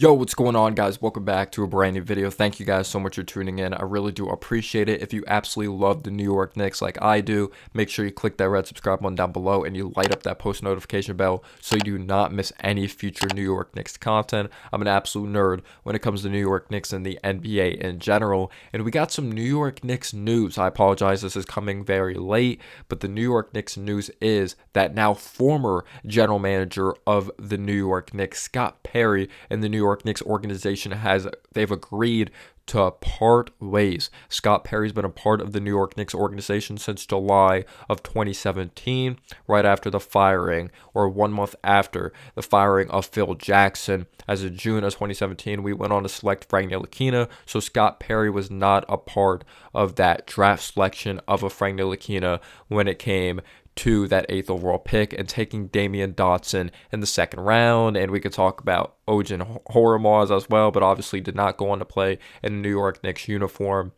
Yo, what's going on, guys? Welcome back to a brand new video. Thank you guys so much for tuning in. I really do appreciate it. If you absolutely love the New York Knicks like I do, make sure you click that red subscribe button down below and you light up that post notification bell so you do not miss any future New York Knicks content. I'm an absolute nerd when it comes to New York Knicks and the NBA in general, and we got some New York Knicks news. I apologize, this is coming very late, but the New York Knicks news is that now former general manager of the New York Knicks, Scott Perry, and the New York Knicks organization they've agreed to part ways. Scott Perry's been a part of the New York Knicks organization since July of 2017, right after the firing, or 1 month after the firing of Phil Jackson. As of June of 2017, we went on to select Frank Ntilikina, so Scott Perry was not a part of that draft selection of a Frank Ntilikina when it came to that 8th overall pick and taking Damian Dotson in the second round. And we could talk about Ojen Horemaz as well, but obviously did not go on to play in the New York Knicks uniform,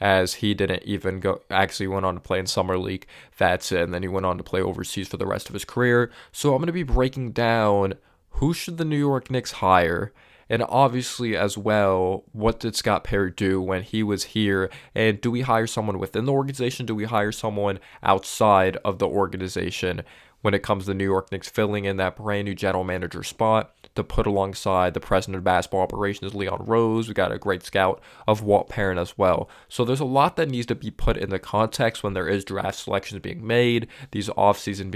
as he didn't even actually went on to play in Summer League. That's it. And then he went on to play overseas for the rest of his career. So I'm going to be breaking down who should the New York Knicks hire, and obviously, as well, what did Scott Perry do when he was here? And do we hire someone within the organization? Do we hire someone outside of the organization when it comes to the New York Knicks filling in that brand new general manager spot to put alongside the president of basketball operations, Leon Rose? We got a great scout of Walt Perrin as well. So there's a lot that needs to be put in the context when there is draft selections being made, these offseason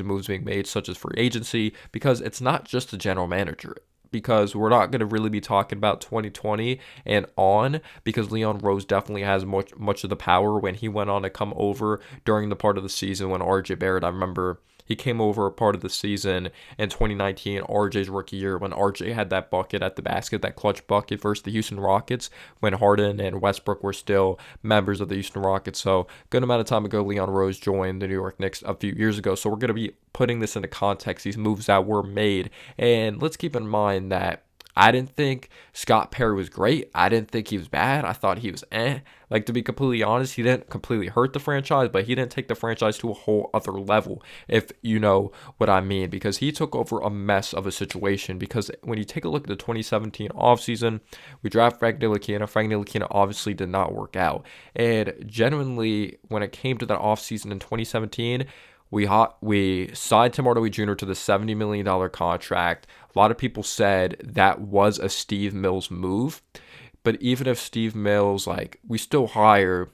moves being made, such as free agency, because it's not just the general manager. Because we're not going to really be talking about 2020 and on, because Leon Rose definitely has much of the power when he went on to come over during the part of the season when RJ Barrett, I remember he came over a part of the season in 2019, RJ's rookie year, when RJ had that bucket at the basket, that clutch bucket versus the Houston Rockets, when Harden and Westbrook were still members of the Houston Rockets. So, good amount of time ago, Leon Rose joined the New York Knicks a few years ago. So, we're going to be putting this into context, these moves that were made. And let's keep in mind that I didn't think Scott Perry was great. I didn't think he was bad. I thought he was eh. Like, to be completely honest, he didn't completely hurt the franchise, but he didn't take the franchise to a whole other level, if you know what I mean, because he took over a mess of a situation. Because when you take a look at the 2017 offseason, we draft Frank Ntilikina. Frank Ntilikina obviously did not work out. And genuinely, when it came to that offseason in 2017, we signed Tim Hardaway Jr. to the $70 million contract. A lot of people said that was a Steve Mills move. But even if Steve Mills, we still hire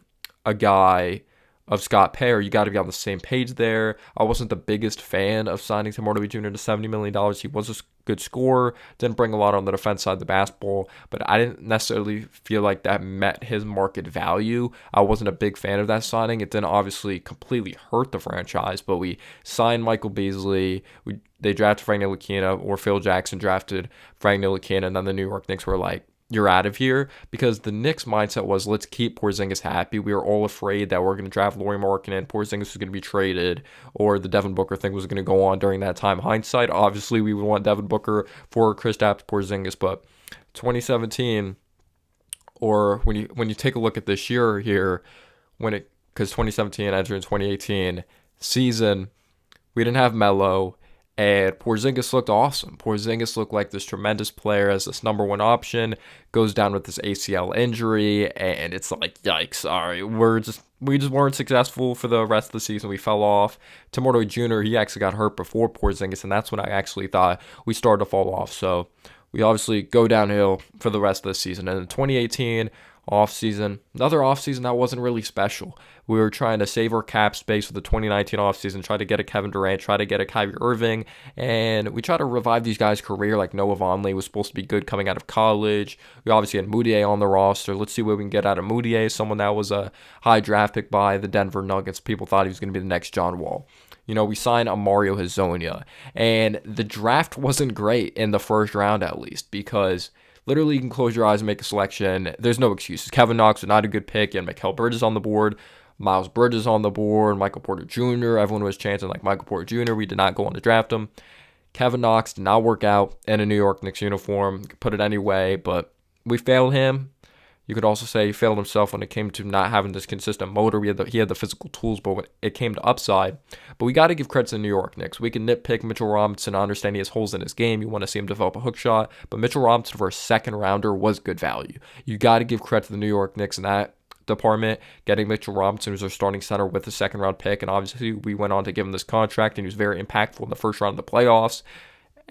a guy of Scott Perry, you got to be on the same page there. I wasn't the biggest fan of signing Tim Hardaway Jr. to $70 million. He was a good scorer, didn't bring a lot on the defense side of the basketball, but I didn't necessarily feel like that met his market value. I wasn't a big fan of that signing. It didn't obviously completely hurt the franchise, but we signed Michael Beasley. They drafted Frank Ntilikina, or Phil Jackson drafted Frank Ntilikina, and then the New York Knicks were like, you're out of here, because the Knicks' mindset was, let's keep Porzingis happy. We were all afraid that we're going to draft Lauri Markkanen, Porzingis was going to be traded, or the Devin Booker thing was going to go on during that time. Hindsight, obviously, we would want Devin Booker for Kristaps Porzingis, but 2017, or when you take a look at this year here, because 2017 entering 2018 season, we didn't have Melo. And Porzingis looked awesome. Porzingis looked like this tremendous player as this number one option, goes down with this ACL injury, and it's like, yikes, all right, we just weren't successful for the rest of the season. We fell off. Tim Hardaway Jr., he actually got hurt before Porzingis, and that's when I actually thought we started to fall off. So we obviously go downhill for the rest of the season. And in 2018, another offseason that wasn't really special. We were trying to save our cap space with the 2019 offseason, try to get a Kevin Durant, try to get a Kyrie Irving, and we try to revive these guys' career. Like Noah Vonleh was supposed to be good coming out of college. We obviously had Moutier on the roster. Let's see what we can get out of Moutier, someone that was a high draft pick by the Denver Nuggets. People thought he was going to be the next John Wall. We signed a Mario Hezonja, and the draft wasn't great in the first round, at least, because literally you can close your eyes and make a selection. There's no excuses. Kevin Knox was not a good pick. You had Mikal Bridges on the board, Miles Bridges on the board, Michael Porter Jr. Everyone was chanting like Michael Porter Jr. We did not go on to draft him. Kevin Knox did not work out in a New York Knicks uniform. Put it any way, but we failed him. You could also say he failed himself when it came to not having this consistent motor. He had the physical tools, but when it came to upside. But we got to give credit to the New York Knicks. We can nitpick Mitchell Robinson. I understand he has holes in his game. You want to see him develop a hook shot. But Mitchell Robinson for a second rounder was good value. You got to give credit to the New York Knicks in that department, getting Mitchell Robinson, who's our starting center, with a second round pick. And obviously, we went on to give him this contract, and he was very impactful in the first round of the playoffs.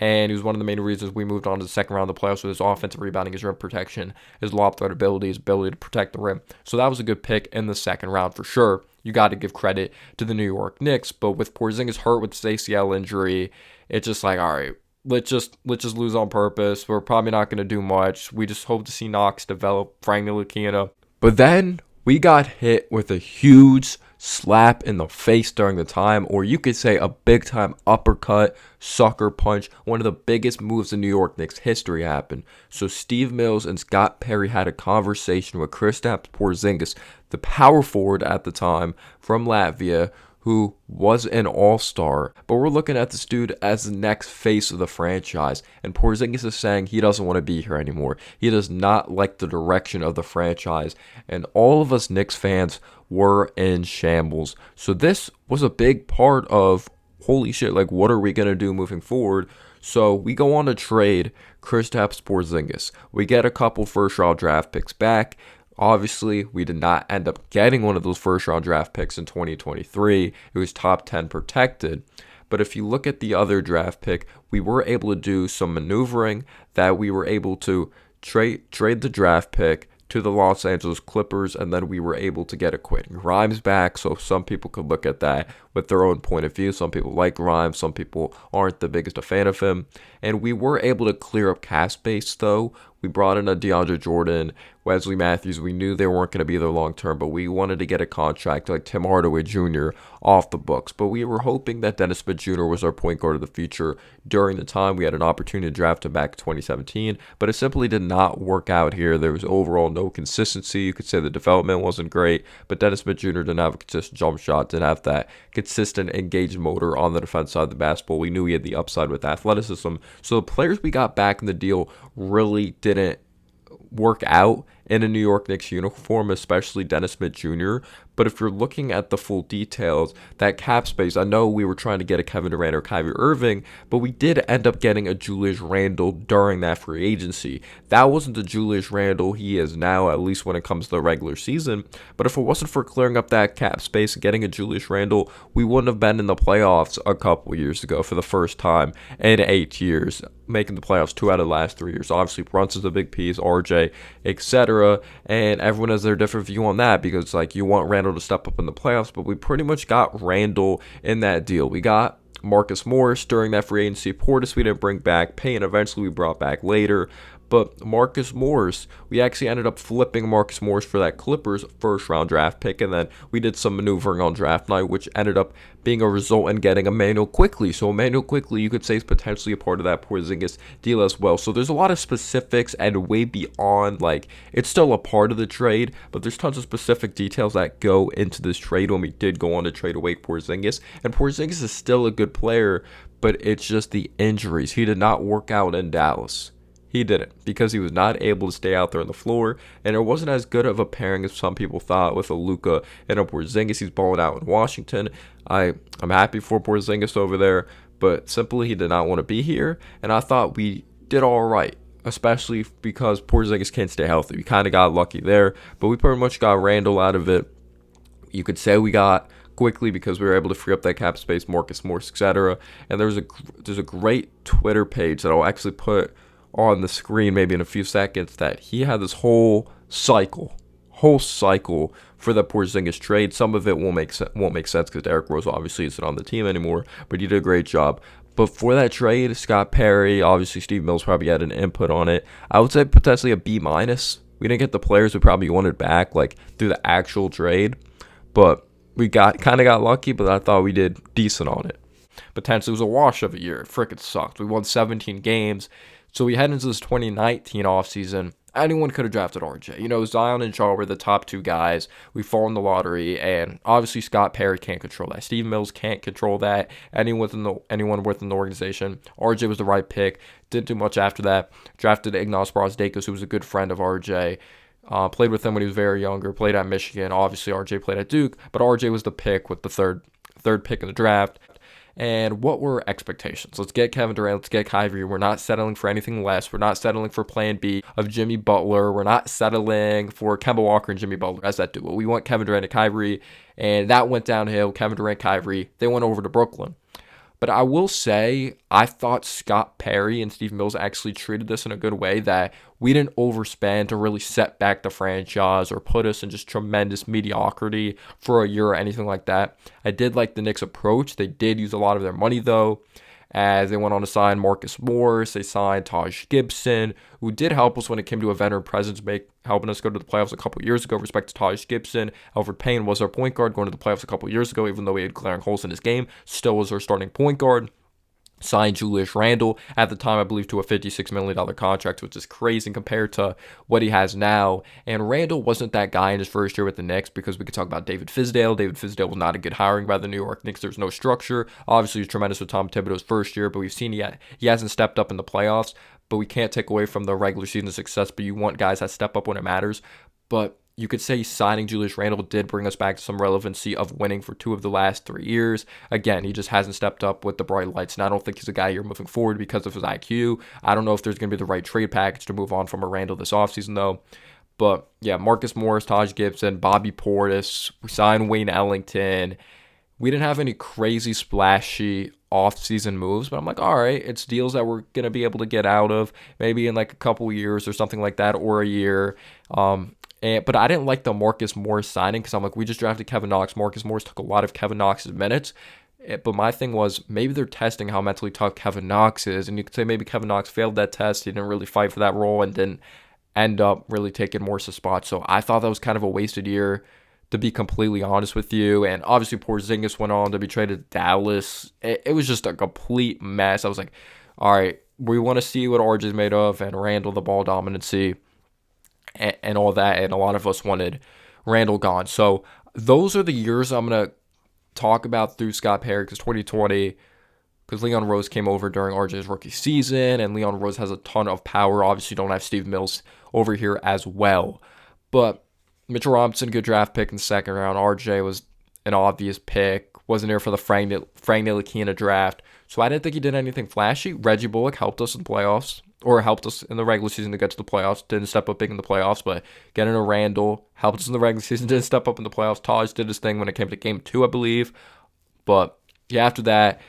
And he was one of the main reasons we moved on to the second round of the playoffs with his offensive rebounding, his rim protection, his lob threat ability, his ability to protect the rim. So that was a good pick in the second round for sure. You got to give credit to the New York Knicks. But with Porzingis hurt with his ACL injury, it's just like, all right, let's just lose on purpose. We're probably not going to do much. We just hope to see Knox develop, Frank Ntilikina. But then we got hit with a huge slap in the face during the time, or you could say a big time uppercut, sucker punch. One of the biggest moves in New York Knicks history happened. So Steve Mills and Scott Perry had a conversation with Kristaps Porzingis, the power forward at the time from Latvia, who was an all-star. But we're looking at this dude as the next face of the franchise. And Porzingis is saying he doesn't want to be here anymore. He does not like the direction of the franchise. And all of us Knicks fans were in shambles. So this was a big part of, holy shit, like, what are we going to do moving forward? So we go on to trade Kristaps Porzingis. We get a couple first-round draft picks back. Obviously, we did not end up getting one of those first-round draft picks in 2023. It was top 10 protected. But if you look at the other draft pick, we were able to do some maneuvering that we were able to trade the draft pick to the Los Angeles Clippers, and then we were able to get a Quentin Grimes back. So some people could look at that with their own point of view. Some people like Grimes, some people aren't the biggest a fan of him. And we were able to clear up cap space, though. We brought in a DeAndre Jordan, Wesley Matthews. We knew they weren't going to be there long term, but we wanted to get a contract like Tim Hardaway Jr. off the books. But we were hoping that Dennis Smith Jr. was our point guard of the future during the time. We had an opportunity to draft him back in 2017, but it simply did not work out here. There was overall no consistency. You could say the development wasn't great, but Dennis Smith Jr. didn't have a consistent jump shot, didn't have that consistent engaged motor on the defense side of the basketball. We knew he had the upside with athleticism. So the players we got back in the deal really didn't work out in a New York Knicks uniform, especially Dennis Smith Jr. But if you're looking at the full details, that cap space, I know we were trying to get a Kevin Durant or Kyrie Irving, but we did end up getting a Julius Randle during that free agency. That wasn't the Julius Randle he is now, at least when it comes to the regular season. But if it wasn't for clearing up that cap space and getting a Julius Randle, we wouldn't have been in the playoffs a couple years ago for the first time in 8 years, making the playoffs 2 out of the last 3 years. Obviously, Brunson's a big piece, RJ, etc. And everyone has their different view on that, because like, you want Randle to step up in the playoffs, but we pretty much got Randle in that deal. We got Marcus Morris during that free agency. Portis we didn't bring back. Payne eventually we brought back later. But Marcus Morris, we actually ended up flipping Marcus Morris for that Clippers first-round draft pick, and then we did some maneuvering on draft night, which ended up being a result in getting Immanuel Quickley. So Immanuel Quickley, you could say, is potentially a part of that Porzingis deal as well. So there's a lot of specifics, and way beyond, like, it's still a part of the trade, but there's tons of specific details that go into this trade when we did go on to trade away Porzingis. And Porzingis is still a good player, but it's just the injuries. He did not work out in Dallas. He didn't, because he was not able to stay out there on the floor, and it wasn't as good of a pairing as some people thought with a Luka and a Porzingis. He's balling out in Washington. I'm happy for Porzingis over there, but simply he did not want to be here, and I thought we did all right, especially because Porzingis can't stay healthy. We kind of got lucky there, but we pretty much got Randle out of it. You could say we got Quickly because we were able to free up that cap space, Marcus Morris, etc. And there's a great Twitter page that I'll actually put on the screen maybe in a few seconds, that he had this whole cycle for the Porzingis trade. Some of it won't make sense because Derrick Rose obviously isn't on the team anymore, but he did a great job. But for that trade, Scott Perry, obviously Steve Mills probably had an input on it. I would say potentially a B-. We didn't get the players we probably wanted back, like, through the actual trade, but we kind of got lucky, but I thought we did decent on it. Potentially it was a wash of a year. It frickin' sucked. We won 17 games. So we head into this 2019 offseason. Anyone could have drafted RJ. You know, Zion and Shaw were the top two guys. We fall in the lottery, and obviously Scott Perry can't control that. Steve Mills can't control that. Anyone within the organization. RJ was the right pick. Didn't do much after that. Drafted Ignas Brazdeikis, who was a good friend of RJ. Played with him when he was very younger. Played at Michigan. Obviously, RJ played at Duke, but RJ was the pick with the third pick in the draft. And what were expectations? Let's get Kevin Durant. Let's get Kyrie. We're not settling for anything less. We're not settling for Plan B of Jimmy Butler. We're not settling for Kemba Walker and Jimmy Butler as that duo. We want Kevin Durant and Kyrie, and that went downhill. Kevin Durant, Kyrie. They went over to Brooklyn. But I will say, I thought Scott Perry and Steve Mills actually treated this in a good way, that we didn't overspend to really set back the franchise or put us in just tremendous mediocrity for a year or anything like that. I did like the Knicks' approach. They did use a lot of their money, though, as they went on to sign Marcus Morris. They signed Taj Gibson, who did help us when it came to a veteran presence, helping us go to the playoffs a couple years ago. Respect to Taj Gibson. Alfred Payne was our point guard going to the playoffs a couple years ago, even though he had glaring holes in his game. Still was our starting point guard. Signed Julius Randle at the time, I believe, to a $56 million contract, which is crazy compared to what he has now. And Randle wasn't that guy in his first year with the Knicks, because we could talk about David Fizdale. David Fizdale was not a good hiring by the New York Knicks. There's no structure. Obviously, he was tremendous with Tom Thibodeau's first year, but we've seen he hasn't stepped up in the playoffs. But we can't take away from the regular season success, but you want guys that step up when it matters. But you could say signing Julius Randle did bring us back to some relevancy of winning for 2 of the last 3 years. Again, he just hasn't stepped up with the bright lights, and I don't think he's a guy you're moving forward because of his IQ. I don't know if there's going to be the right trade package to move on from a Randle this offseason, though. But yeah, Marcus Morris, Taj Gibson, Bobby Portis, we signed Wayne Ellington. We didn't have any crazy splashy off-season moves, but I'm like, all right, it's deals that we're going to be able to get out of maybe in like a couple years or something like that, or a year. But I didn't like the Marcus Morris signing, because I'm like, we just drafted Kevin Knox. Marcus Morris took a lot of Kevin Knox's minutes. But my thing was, maybe they're testing how mentally tough Kevin Knox is. And you could say maybe Kevin Knox failed that test. He didn't really fight for that role and didn't end up really taking Morris' spot. So I thought that was kind of a wasted year, to be completely honest with you. And obviously Porzingis went on to be traded to Dallas. It was just a complete mess. I was like, all right, we want to see what RJ's made of, and Randle the ball dominancy and all that, and a lot of us wanted Randle gone. So those are the years I'm going to talk about through Scott Perry, because 2020, because Leon Rose came over during RJ's rookie season, and Leon Rose has a ton of power. Obviously, don't have Steve Mills over here as well. But Mitchell Robinson, good draft pick in the second round. RJ was an obvious pick. Wasn't there for the Frank Ntilikina draft. So I didn't think he did anything flashy. Reggie Bullock helped us in the playoffs, or helped us in the regular season to get to the playoffs. Didn't step up big in the playoffs, but getting a Randle helped us in the regular season. Didn't step up in the playoffs. Taj did his thing when it came to game 2, I believe. But yeah, after that,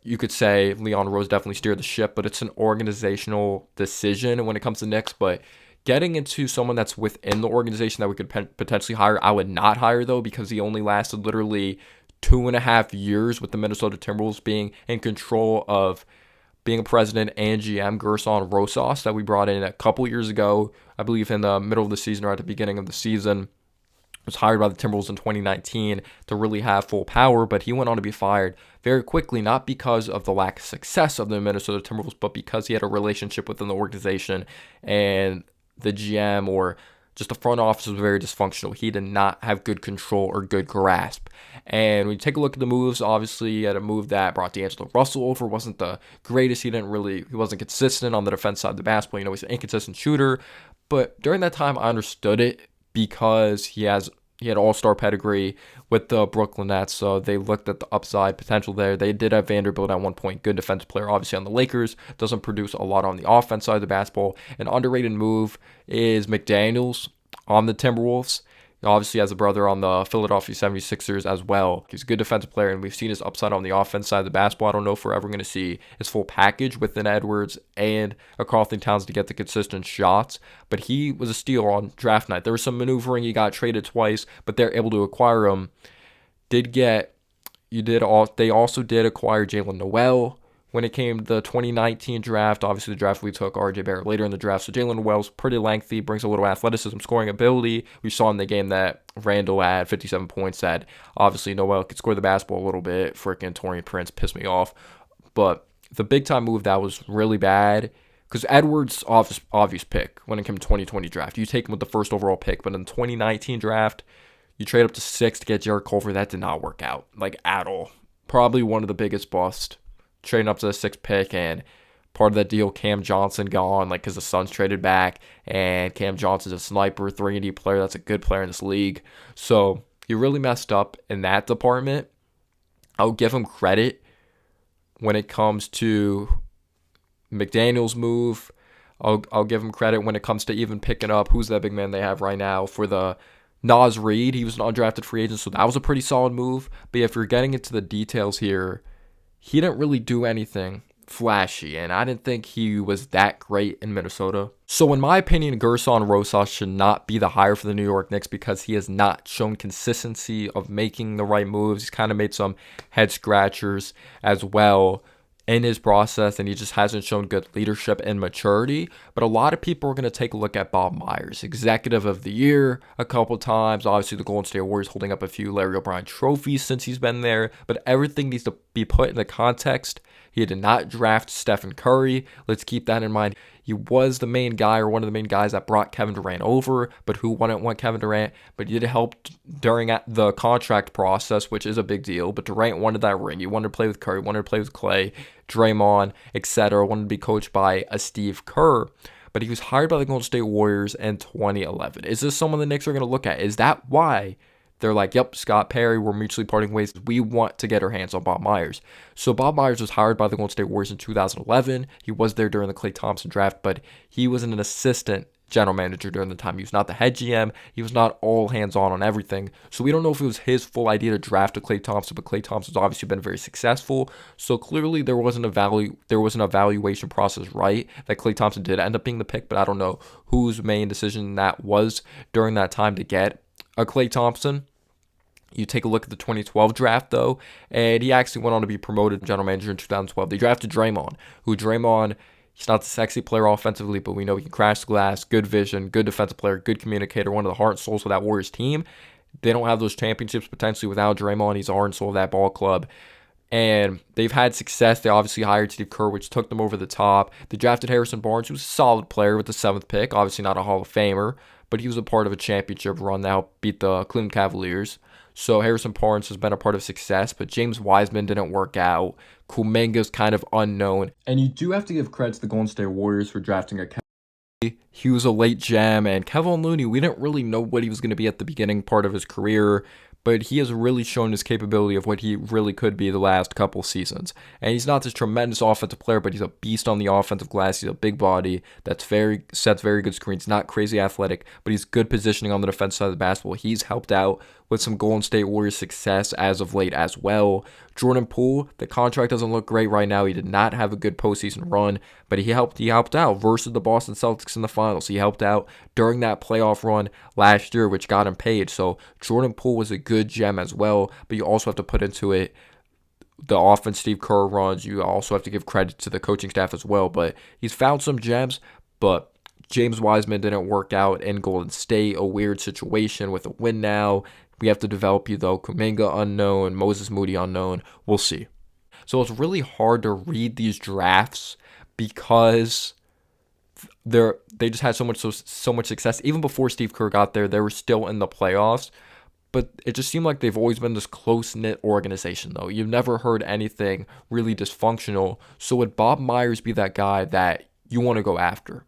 you could say Leon Rose definitely steered the ship, but it's an organizational decision when it comes to Knicks. But getting into someone that's within the organization that we could potentially hire, I would not hire, though, because he only lasted literally 2.5 years with the Minnesota Timberwolves being in control of being a president and GM. Gersson Rosas, that we brought in a couple years ago, I believe in the middle of the season or at the beginning of the season, was hired by the Timberwolves in 2019 to really have full power, but he went on to be fired very quickly, not because of the lack of success of the Minnesota Timberwolves, but because he had a relationship within the organization, and the GM or just the front office was very dysfunctional. He did not have good control or good grasp. And when you take a look at the moves, obviously he had a move that brought D'Angelo Russell over. Wasn't the greatest. He wasn't consistent on the defense side of the basketball. He's an inconsistent shooter. But during that time, I understood it, because he had all-star pedigree with the Brooklyn Nets, so they looked at the upside potential there. They did have Vanderbilt at one point, good defensive player, obviously on the Lakers, doesn't produce a lot on the offense side of the basketball. An underrated move is McDaniels on the Timberwolves. He obviously has a brother on the Philadelphia 76ers as well. He's a good defensive player, and we've seen his upside on the offense side of the basketball. I don't know if we're ever going to see his full package within Edwards and Karl-Anthony Towns to get the consistent shots, but he was a steal on draft night. There was some maneuvering. He got traded twice, but they're able to acquire him. They also did acquire Jalen Noel when it came to the 2019 draft. Obviously, the draft we took RJ Barrett later in the draft. So Jalen Noel's pretty lengthy, brings a little athleticism, scoring ability. We saw in the game that Randle had 57 points, that obviously Noel could score the basketball a little bit. Freaking Taurean Prince pissed me off. But the big-time move that was really bad, because Edwards, obvious pick when it came to 2020 draft. You take him with the first overall pick, but in the 2019 draft, you trade up to 6 to get Jarrett Culver. That did not work out, like, at all. Probably one of the biggest busts. Trading up to the 6th pick and part of that deal, Cam Johnson gone, like, because the Suns traded back, and Cam Johnson's a sniper, 3-and-D player. That's a good player in this league. So he really messed up in that department. I'll give him credit when it comes to McDaniel's move. I'll give him credit when it comes to even picking up, who's that big man they have right now for the Naz Reid. He was an undrafted free agent, so that was a pretty solid move. But if you're getting into the details here, he didn't really do anything flashy, and I didn't think he was that great in Minnesota. So in my opinion, Gersson Rosas should not be the hire for the New York Knicks because he has not shown consistency of making the right moves. He's kind of made some head scratchers as well in his process, and he just hasn't shown good leadership and maturity. But a lot of people are going to take a look at Bob Myers, executive of the year a couple times. Obviously, the Golden State Warriors holding up a few Larry O'Brien trophies since he's been there, but everything needs to be put in the context. He did not draft Stephen Curry. Let's keep that in mind. He was the main guy, or one of the main guys that brought Kevin Durant over, but who wouldn't want Kevin Durant? But he did help during the contract process, which is a big deal. But Durant wanted that ring. He wanted to play with Curry, wanted to play with Clay, Draymond, etc. Wanted to be coached by a Steve Kerr. But he was hired by the Golden State Warriors in 2011. Is this someone the Knicks are going to look at? Is that why they're like, yep, Scott Perry, we're mutually parting ways. We want to get our hands on Bob Myers. So Bob Myers was hired by the Golden State Warriors in 2011. He was there during the Klay Thompson draft, but he was an assistant general manager during the time. He was not the head GM. He was not all hands-on everything. So we don't know if it was his full idea to draft a Klay Thompson, but Klay Thompson's obviously been very successful. So clearly there was an evaluation process, right? That Klay Thompson did end up being the pick, but I don't know whose main decision that was during that time to get a Klay Thompson. You take a look at the 2012 draft, though, and he actually went on to be promoted general manager in 2012. They drafted Draymond, he's not the sexy player offensively, but we know he can crash the glass, good vision, good defensive player, good communicator, one of the heart and souls of that Warriors team. They don't have those championships potentially without Draymond. He's the heart and soul of that ball club. And they've had success. They obviously hired Steve Kerr, which took them over the top. They drafted Harrison Barnes, who was a solid player with the 7th pick. Obviously not a Hall of Famer, but he was a part of a championship run that helped beat the Cleveland Cavaliers. So Harrison Barnes has been a part of success, but James Wiseman didn't work out. Kuminga's kind of unknown. And you do have to give credit to the Golden State Warriors for drafting a Kevin. He was a late gem, and Kevin Looney, we didn't really know what he was going to be at the beginning part of his career, but he has really shown his capability of what he really could be the last couple seasons. And he's not this tremendous offensive player, but he's a beast on the offensive glass. He's a big body that sets very good screens. Not crazy athletic, but he's good positioning on the defensive side of the basketball. He's helped out with some Golden State Warriors success as of late as well. Jordan Poole, the contract doesn't look great right now. He did not have a good postseason run, but he helped out versus the Boston Celtics in the finals. He helped out during that playoff run last year, which got him paid. So Jordan Poole was a good gem as well, but you also have to put into it the offense Steve Kerr runs. You also have to give credit to the coaching staff as well, but he's found some gems, but James Wiseman didn't work out in Golden State, a weird situation with a win now. We have to develop you, though. Kuminga unknown, Moses Moody unknown. We'll see. So it's really hard to read these drafts because they just had so much success. Even before Steve Kerr got there, they were still in the playoffs. But it just seemed like they've always been this close-knit organization, though. You've never heard anything really dysfunctional. So would Bob Myers be that guy that you want to go after?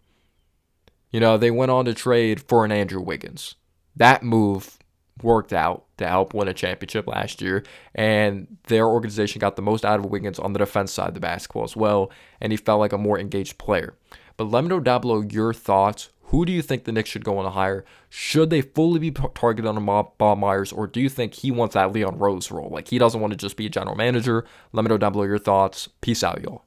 You know, they went on to trade for an Andrew Wiggins. That move worked out to help win a championship last year, and their organization got the most out of Wiggins on the defense side of the basketball as well, and he felt like a more engaged player. But let me know down below your thoughts. Who do you think the Knicks should go on to hire? Should they fully be targeted on Bob Myers, or do you think he wants that Leon Rose role? Like, he doesn't want to just be a general manager? Let me know down below your thoughts. Peace out, y'all.